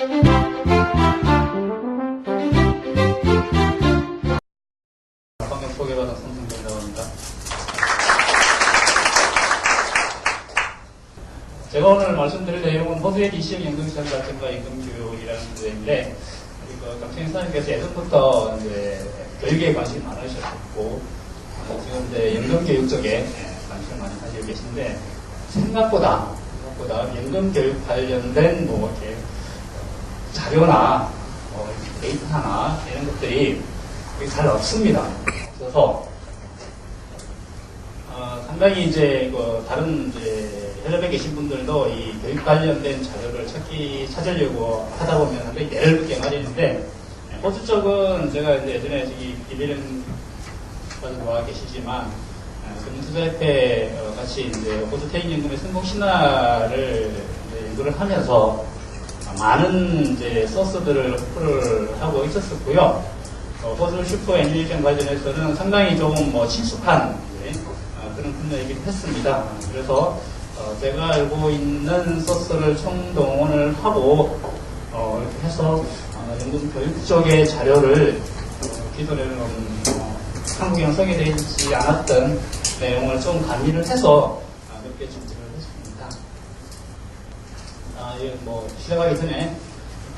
방금 소개받은 손승준이라고 합니다. 제가 오늘 말씀드릴 내용은 호주의 DC형 연금시장 발전과 임금교육이라는 주제인데, 강청인 사장님께서 예전부터 이제 교육에 관심이 많으셨고, 지금 이제 연금교육 쪽에 관심을 많이 가지고 계신데, 생각보다 연금교육 관련된 뭐 이렇게 자료나 데이터나 이런 것들이 잘 없습니다. 그래서 상당히 이제 다른 이제 현업에 계신 분들도 이 교육 관련된 자료를 찾으려고 하다 보면 상당히 애를 듣게 마련인데, 호주 쪽은 제가 이제 예전에 저기 비대령 가지고 와 계시지만, 금융투자협회 같이 이제 호주 퇴직연금의 성공 신화를 연구를 하면서 많은 이제 소스들을 확보를 하고 있었었고요. 호주 슈퍼 애니메이션 관련해서는 상당히 조금 친숙한 그런 분야이기도 했습니다. 그래서 제가 알고 있는 소스를 총동원을 하고 이렇게 해서 연금 교육 쪽의 자료를 기존에는 한국에 형성되어 있지 않았던 내용을 좀 가미를 해서 몇 개 준비를 했습니다. 시작하기 전에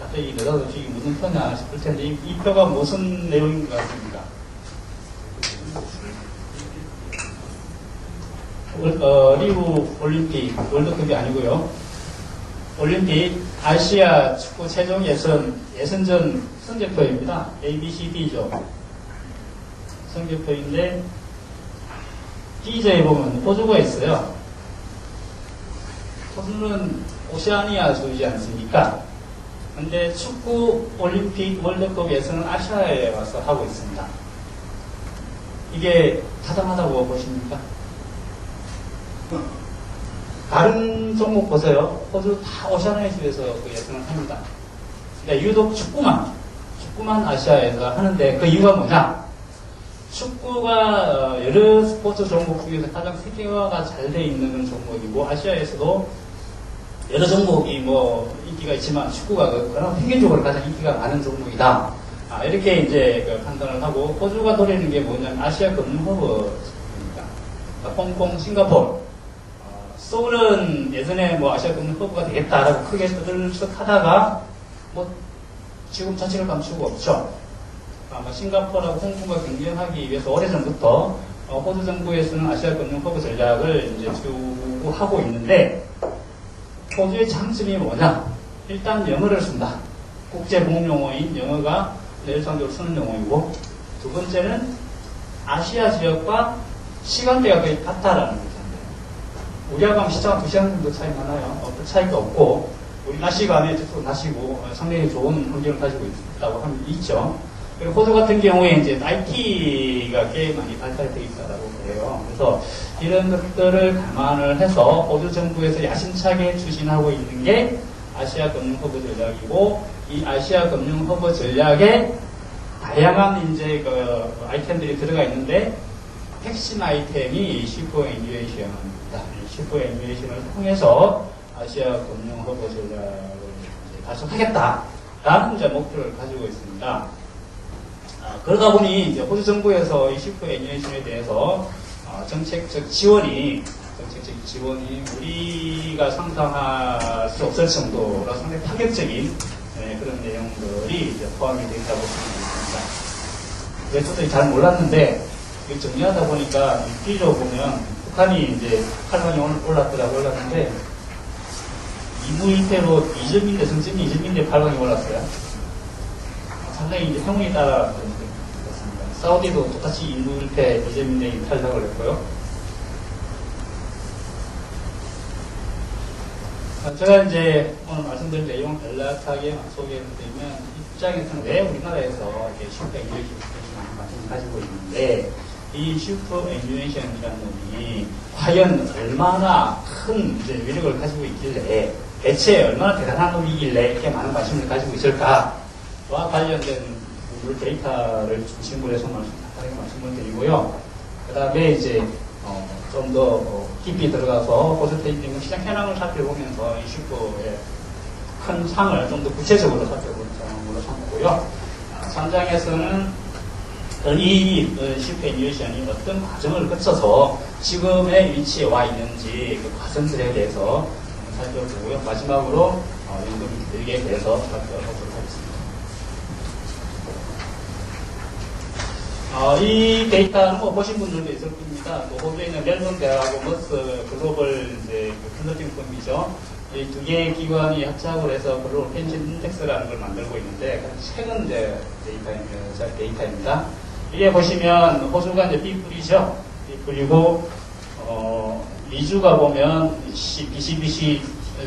갑자기 느닷없이 무슨 표냐 싶을 텐데, 이 표가 무슨 내용인 것 같습니까? 리우 올림픽, 월드컵이 아니고요. 올림픽 아시아 축구 최종 예선전 성적표입니다. ABCD죠. 성적표인데, D자에 보면 호주가 있어요. 호주는 오세아니아주이지 않습니까? 근데 축구 올림픽 월드컵 예선은 아시아에 와서 하고 있습니다. 이게 타당하다고 보십니까? 다른 종목 보세요. 호주 다 오세아니아주에서 그 예선을 합니다. 근데 유독 축구만 아시아에서 하는데, 그 이유가 뭐냐? 축구가 여러 스포츠 종목 중에서 가장 세계화가 잘 돼 있는 종목이고, 아시아에서도 여러 종목이 인기가 있지만 축구가 그나마 평균적으로 가장 인기가 많은 종목이다. 이렇게 이제 판단을 하고, 호주가 노리는 게 뭐냐면 아시아 금융허브입니다. 홍콩, 싱가포르. 서울은 예전에 아시아 금융허브가 되겠다라고 크게 떠들썩하다가 지금 자체를 감추고 없죠. 싱가포르하고 홍콩과 경쟁하기 위해서 오래전부터 호주 정부에서는 아시아 금융 허브 전략을 이제 추구하고 있는데, 호주의 장점이 뭐냐? 일단 영어를 쓴다. 국제 공용어인 영어가 일상적으로 쓰는 용어이고, 두 번째는 아시아 지역과 시간대가 거의 같다라는 거죠. 우리하고 하면 시차가 2시간 정도 차이 나나요? 그 차이가 없고, 우리 낮 시간에 저쪽 낮이고 상당히 좋은 환경을 가지고 있다고 하면 있죠. 그리고 호주 같은 경우에 이제 IT가 꽤 많이 발달되어 있다고 그래요. 그래서 이런 것들을 감안을 해서 호주 정부에서 야심차게 추진하고 있는 게 아시아 금융 허브 전략이고, 이 아시아 금융 허브 전략에 다양한 이제 아이템들이 들어가 있는데, 핵심 아이템이 슈퍼 애니메이션입니다. 슈퍼 애니메이션을 통해서 아시아 금융 허브 전략을 달성하겠다라는 이제 목표를 가지고 있습니다. 그러다 보니 이제 호주 정부에서 이 슈퍼 애니메이션에 대해서 정책적 지원이 우리가 상상할 수 없을 정도로 상당히 파격적인 그런 내용들이 이제 포함이 되어 있다고 생각합니다. 저도 잘 몰랐는데 정리하다 보니까 위키로 보면 북한이 이제 8강에 올랐는데, 이무일패로 2점인데 승점이 2점인데 8강에 올랐어요. 상당히 이제 평균에 따라 그렇습니다. 사우디도 똑같이 이무일패 2점인데 탈락을 했고요. 제가 이제 오늘 말씀드린 내용 간략하게 소개해드리면, 입장에서는 왜 우리나라에서 슈퍼 애니메이션을 많이 가지고 있는데, 이 슈퍼 애니메이션이라는 놈이 과연 얼마나 큰 이제 위력을 가지고 있길래, 대체 얼마나 대단한 놈이길래 이렇게 많은 관심을 가지고 있을까와 관련된 데이터를 중심으로 해서 간단하게 말씀을 드리고요. 그 다음에 이제 좀 더 깊이 들어가서 호주 퇴직연금 시장 현황을 살펴보면서 이 슈퍼의 큰 상을 좀 더 구체적으로 살펴보는 상으로 삼고요. 3장에서는 이 슈퍼애니메이션이 어떤 과정을 거쳐서 지금의 위치에 와 있는지 그 과정들에 대해서 살펴보고요. 마지막으로 연금 일기에 대해서 살펴보도록 하겠습니다. 이 데이터는 뭐 보신 분들도 있을 겁니다. 호주에 있는 멜번 대학하고 머스 글로벌 이제 컨설팅 펌이죠. 이 두 개의 기관이 합작을 해서 글로벌 펜션 인덱스라는 걸 만들고 있는데 최근 이제 데이터입니다. 이게 보시면 호주가 이제 B뿔이죠. B뿔이고 미주가 보면 BCBC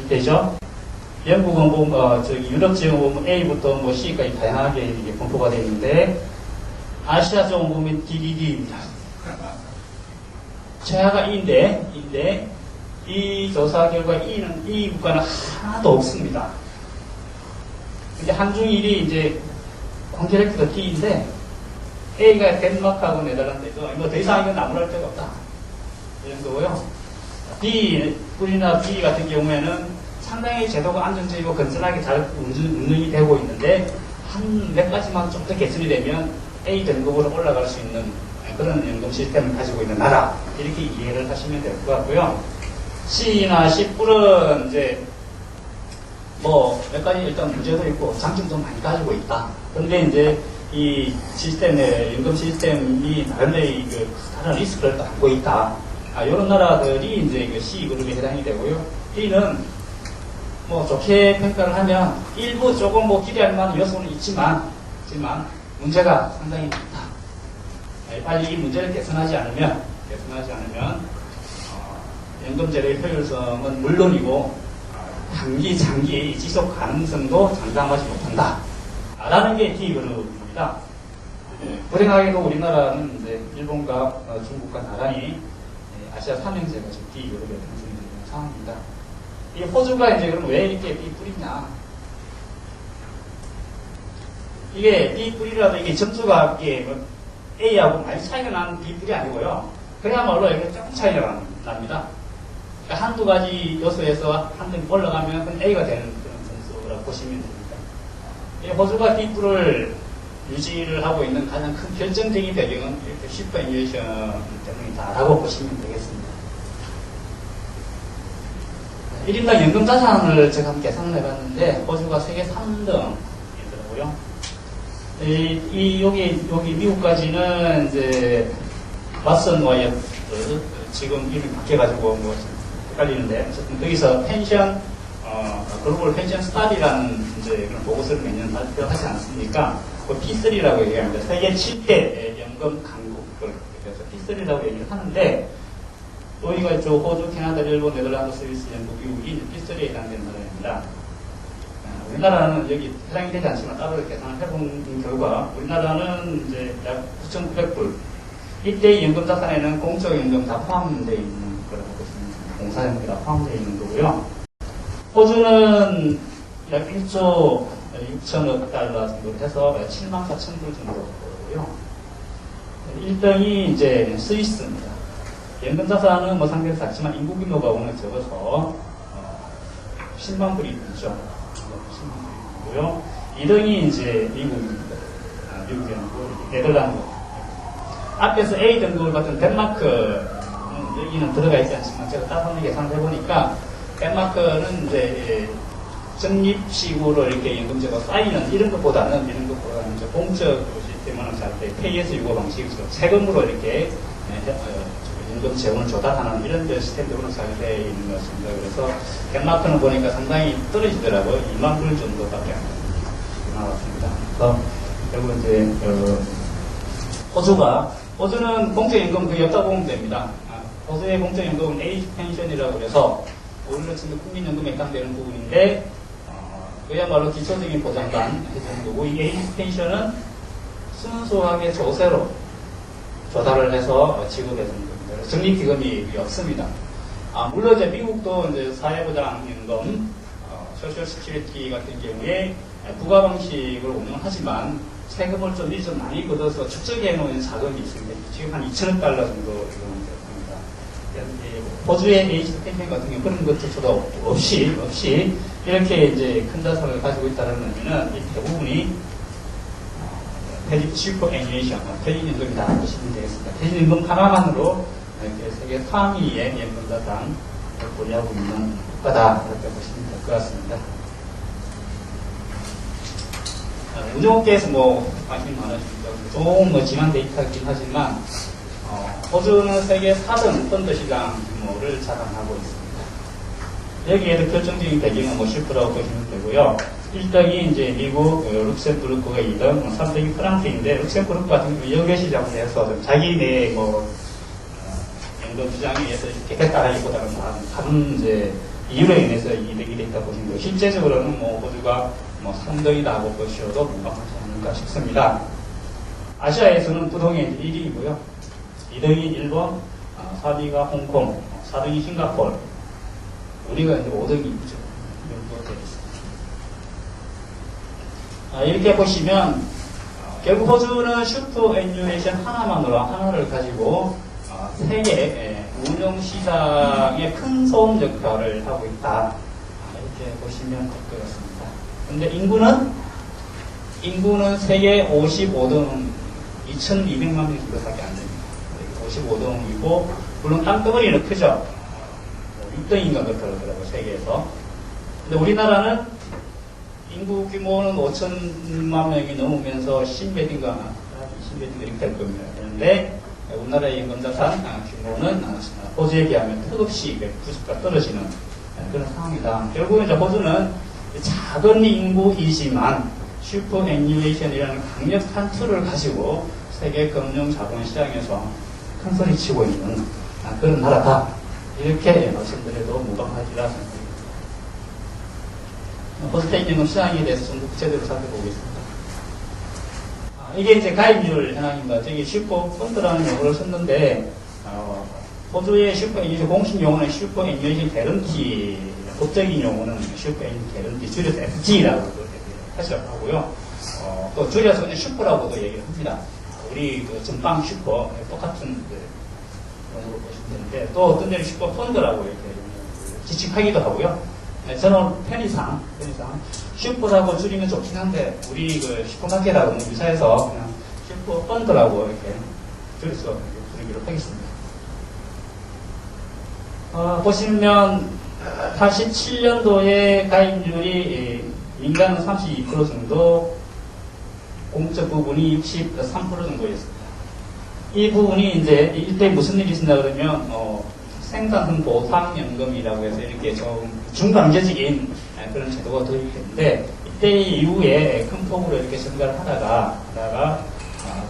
되죠. 영국은 보면 유럽 지역은 보면 A부터 뭐 C까지 다양하게 이게 분포가 되어 있는데 아시아 쪽은 보면 DDD입니다. 최하가 E인데 이 조사 결과 이 국가는 하나도 없습니다. 이제 한중일이 이제 콘트랙트가 D인데 A가 덴마크하고 네덜란드죠. 뭐 더 이상 이건 아무럴 데가 없다. 이 정도고요. B, 뿔이나 B 같은 경우에는 상당히 제도가 안정적이고 건전하게 잘 운영이 되고 있는데 한 몇 가지만 좀 더 개선이 되면 A 등급으로 올라갈 수 있는 그런 연금 시스템을 가지고 있는 나라 이렇게 이해를 하시면 될 것 같고요. C나 C뿔은 이제 뭐 몇 가지 일단 문제도 있고 장점도 많이 가지고 있다. 그런데 이제 이 시스템의 연금 시스템이 다른 리스크를 안고 있다. 이런 나라들이 이제 그 C 그룹에 해당이 되고요. D는 뭐 좋게 평가를 하면 일부 조금 뭐 기대할 만한 요소는 있지만 문제가 상당히 많다. 빨리 이 문제를 개선하지 않으면 연금제도의 효율성은 물론이고 장기 지속 가능성도 장담하지 못한다. 라는 게 D 그룹입니다. 불행하게도 우리나라는 이제 일본과 중국과 나란히 아시아 삼형제가 지금 D 그룹에 당선이 되는 상황입니다. 이 호주가 이제 그럼 왜 이렇게 B 뿔이냐? 이게 B 뿔이라도 이게 점수가 이게 A하고 많이 차이가 나는 B 뿔이 아니고요. 그야말로 이게 조금 차이가 납니다. 그러니까 한두 가지 요소에서 한 등 올라가면 그건 A가 되는 그런 점수라고 보시면 됩니다. 이 호주가 B 뿔을 유지를 하고 있는 가장 큰 결정적인 배경은 이렇게 슈퍼애니메이션 때문이다라고 보시면 되겠습니다. 1인당 연금 자산을 제가 한번 계산을 해봤는데 호주가 세계 3등이더라고요. 여기 미국까지는 이제 왓슨 와이어 지금 이름이 바뀌어가지고 뭐 헷갈리는데 어쨌든 거기서 펜션 글로벌 펜션 스타디라는 이제 그런 보고서를 매년 발표하지 않습니까? 그 P3라고 얘기합니다. 세계 7대 연금 강국 그래서 P3라고 얘기를 하는데 여기가 호주, 캐나다, 일본, 네덜란드, 스위스, 영국, 미국이 P3에 해당되는 나라입니다. 우리나라는 여기 해당이 되지 않지만 따로 계산을 해본 결과 우리나라는 이제 약 9,900불. 이때 연금 자산에는 공적연금 다 포함되어 있는 거라고 보시면 공사연금이 다 포함되어 있는 거고요. 호주는 약 1조 6천억 달러 정도 해서 7만 4천 불 정도고요. 1등이 이제 스위스입니다. 연금 자산은 뭐 상대로 작지만 인구 규모가 워낙 적어서 10만 불이 되죠. 10만 불이고요. 2등이 이제 미국입니다. 미국이고 네덜란드. 앞에서 A 등급을 받은 덴마크 여기는 들어가 있지 않지만 제가 따로 계산을 해보니까 덴마크는 이제 적립식으로 이렇게 연금제가 쌓이는 이런 것보다는 이제 공적 시스템을 잘 때 KS 유고 방식으로 세금으로 이렇게 연금 재원을 조달하는 이런 시스템으로 잘 되어 있는 것 같습니다. 그래서 덴마크는 보니까 상당히 떨어지더라고요. 2만 불 정도밖에 안 나왔습니다. 그래서 결국 이제 호주는 공적연금 거의 없다고 보면 됩니다. 호주의 공적연금은 에이지 펜션이라고 해서 우리로 치면 국민연금에 해당되는 부분인데 그야말로 기초적인 보장만 해주는 거고 이 에이지 펜션은 순수하게 조세로 조달을 해서 지급해주는 겁니다. 적립기금이 없습니다. 물론 이제 미국도 이제 사회보장연금, 소셜 시큐리티 같은 경우에 부가 방식을 운영하지만 세금을 좀 많이 걷어서 축적해 놓은 자금이 있습니다. 지금 한 2천억 달러 정도 되습니다. 호주의 에이즈 캠페인 같은 경우 그런 것조차도 없이 이렇게 이제 큰 자산을 가지고 있다는 의미는 이 대부분이 슈퍼 애니메이션, 퇴직연금이다 보시면 되겠습니다. 퇴직연금 하나만으로 이렇게 세계 상위의 연금 자산을 보유하고 있는 국가다 이렇게 보시면 될 것 같습니다. 운용업계에서 관심이 많으십니다. 좀 지난 데이터이긴 하지만 호주는 세계 4등 펀드 시장 규모를 자랑하고 있습니다. 여기에도 결정적인 배경은 슈퍼라고 보시면 되고요. 1등이 이제 미국, 룩셈부르크가 2등, 3등이 프랑스인데 룩셈부르크 같은 경우 여객 시장을 해서 자기네 연금 시장에 의해서 이렇게 됐다라기보다는 다른 이제 이유로 인해서 이득이 됐다 보시면 되고 실제적으로는 호주가 3등이라고 보셔도 무방하지 않을까 싶습니다. 아시아에서는 부동의 1위이고요. 2등이 일본, 4위가 홍콩, 4등이 싱가포르, 우리가 이제 5등이죠. 이렇게 보시면 결국 호주는 슈퍼 애니메이션 하나를 가지고 세계 운용 시장에 큰 소음 역할을 하고 있다. 이렇게 보시면 될 것 같습니다. 근데 인구는 세계 55등 2,200만 명 정도밖에 안 됩니다. 55등이고 물론 땅덩어리는 크죠. 6등인가 그렇더라고요, 세계에서. 근데 우리나라는 인구 규모는 5천만 명이 넘으면서 10몇인가 20몇인가 이렇게 될 겁니다. 그런데 우리나라의 연금자산 규모는 호주에 비하면 턱없이 90가 떨어지는 그런 상황이다. 결국은 이제 호주는 작은 인구이지만 슈퍼 애니메이션이라는 강력한 툴을 가지고 세계 금융 자본 시장에서 큰 소리 치고 있는 그런 나라다. 이렇게 말씀드려도 무방하리라 생각합니다. 호주의 연금 시장에 대해서 좀 더 구체적으로 살펴보겠습니다. 이게 이제 가입률 현황입니다. 저기 슈퍼 펀드라는 용어를 썼는데, 호주의 슈퍼 애니메이션 공식 용어는 슈퍼 애니메이션 개런티, 법적인 용어는 슈퍼 애니메이션 개런티, 줄여서 FG라고 하고요. 또 줄여서 그냥 슈퍼라고도 얘기를 합니다. 우리 그 전방 슈퍼, 똑같은 용어로 보시면 되는데, 또 어떤 데는 슈퍼 펀드라고 이렇게 지칭하기도 하고요. 저는 편의상 슈퍼라고 줄이면 좋긴 한데 우리 그 슈퍼마켓하고는 유사해서 그냥 슈퍼 펀드라고 이렇게 줄여서 부르기로 하겠습니다. 보시면 87년도에 가입률이 민간은 32% 정도, 공적 부분이 63% 정도였습니다. 이 부분이 이제 이때 무슨 일이 있었나 그러면 생산 보상연금이라고 해서 이렇게 좀 중강제적인 그런 제도가 도입됐는데 이때 이후에 큰 폭으로 이렇게 증가를 하다가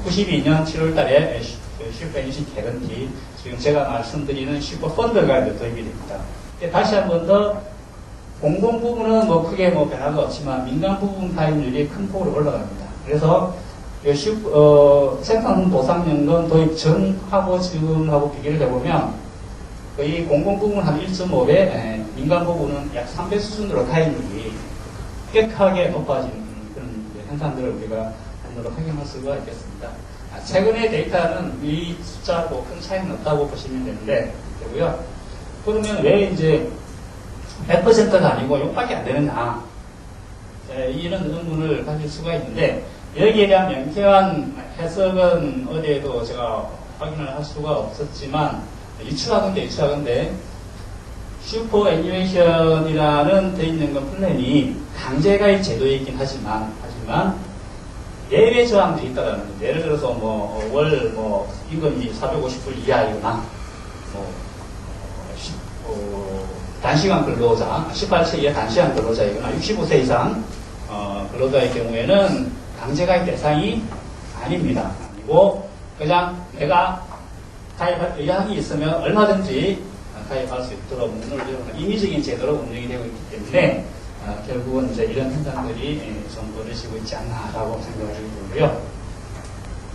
92년 7월 달에 슈퍼 애니메이션 개런티, 지금 제가 말씀드리는 슈퍼 펀드가 도입이 됩니다. 다시 한 번 더 공공 부분은 크게 변화가 없지만 민간 부분 가입률이 큰 폭으로 올라갑니다. 그래서 생산 보상연금 도입 전하고 지금하고 비교를 해보면 거의 공공 부분은 한 1.5배, 민간 부분은 약 3배 수준으로 가입률이 급격하게 높아지는 그런 현상들을 우리가 눈으로 확인할 수가 있겠습니다. 최근의 데이터는 이 숫자하고 큰 차이는 없다고 보시면 되고요. 그러면 왜 이제 100%가 아니고 6밖에 안 되느냐, 이런 의문을 가질 수가 있는데 여기에 대한 명쾌한 해석은 어디에도 제가 확인을 할 수가 없었지만 유추하건대 슈퍼 애니메이션이라는 돼 있는 건 플랜이 강제가입 제도에 있긴 하지만 예외 조항도 있다라는 거죠. 예를 들어서 월 임금이 450불 이하이거나 단시간 근로자, 18세 이하 단시간 근로자이거나 65세 이상 근로자의 경우에는 강제가입 대상이 아닙니다. 아니고 그냥 내가 가입할 의향이 있으면 얼마든지 가입할 수 있도록 문을 열어놓은 임의적인 제도로 운영이 되고 있기 때문에 결국은 이제 이런 현상들이 좀 벌어지고 있지 않나라고 생각을 해보고요.